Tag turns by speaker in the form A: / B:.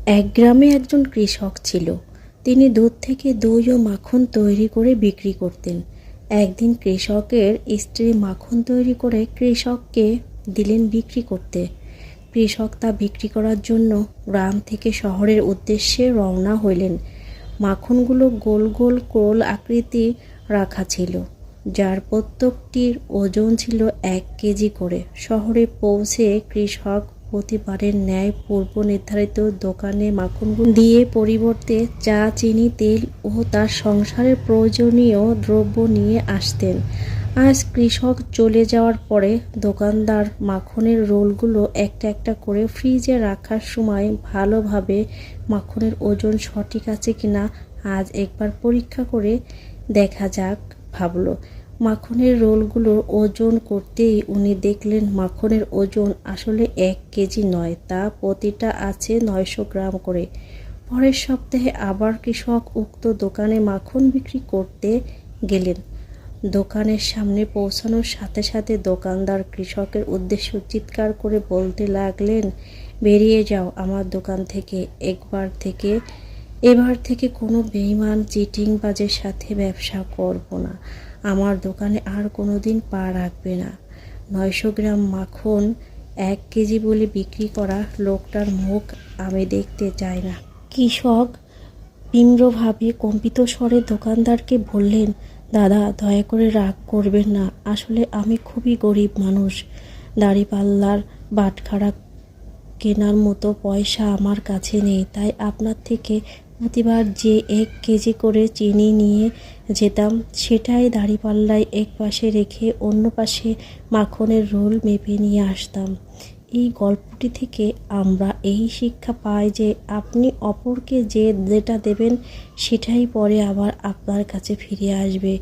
A: এক গ্রামে একজন কৃষক ছিল। তিনি দুধ থেকে দই ও মাখন তৈরি করে বিক্রি করতেন। একদিন কৃষকের স্ত্রী মাখন তৈরি করে কৃষককে দিলেন বিক্রি করতে। কৃষক তা বিক্রি করার জন্য গ্রাম থেকে শহরের উদ্দেশ্যে রওনা হইলেন। মাখনগুলো গোল গোল কোল আকৃতি রাখা ছিল, যার প্রত্যেকটির ওজন ছিল 1 কেজি করে। শহরে পৌঁছে কৃষক প্রতিবারের ন্যায় পূর্ব নির্ধারিত দোকানে মাখনগুলো দিয়ে পরিবর্তে চা, চিনি, তেল ও তার সংসারের প্রয়োজনীয় দ্রব্য নিয়ে আসতেন। আজ কৃষক চলে যাওয়ার পরে দোকানদার মাখনের রোলগুলো একটা একটা করে ফ্রিজে রাখার সময় ভালোভাবে মাখনের ওজন সঠিক আছে কিনা আজ একবার পরীক্ষা করে দেখা যাক ভাবল। মাখনের রোলগুলোর ওজন করতেই উনি দেখলেন মাখনের ওজন আসলে 1 কেজি নয়, তা প্রতিটা আছে 900 গ্রাম করে। পরের সপ্তাহে আবার কৃষক উক্ত দোকানে মাখন বিক্রি করতে গেলেন। দোকানের সামনে পৌঁছানোর সাথে সাথে দোকানদার কৃষকের উদ্দেশ্য চিৎকার করে বলতে লাগলেন, বেরিয়ে যাও আমার দোকান থেকে। এবার থেকে কোনো বেঈমান চিটিংবাজের সাথে ব্যবসা করব না। আমার দোকানে আর কোনো দিন পা রাখবে না। 900 গ্রাম মাখন 1 কেজি বলে বিক্রি করা লোকটার মুখ আমি দেখতে চাই না। কৃষক বিম্রভাবে কম্পিত স্বরে দোকানদারকে বললেন, দাদা, দয়া করে রাগ করবেন না। আসলে আমি খুবই গরিব মানুষ। দাড়িপাল্লার বাটখারা কেনার মতো পয়সা আমার কাছে নেই। তাই আপনার থেকে প্রতিবার যে 1 কেজি করে চিনি নিয়ে যেতাম, সেটাই দাড়িপাল্লায় এক পাশে রেখে অন্য পাশে মাখনের রোল মেপে নিয়ে আসতাম। এই গল্পটি থেকে আমরা এই শিক্ষা পাই যে আপনি অপরকে যেটা দেবেন সেটাই পরে আবার আপনার কাছে ফিরে আসবে।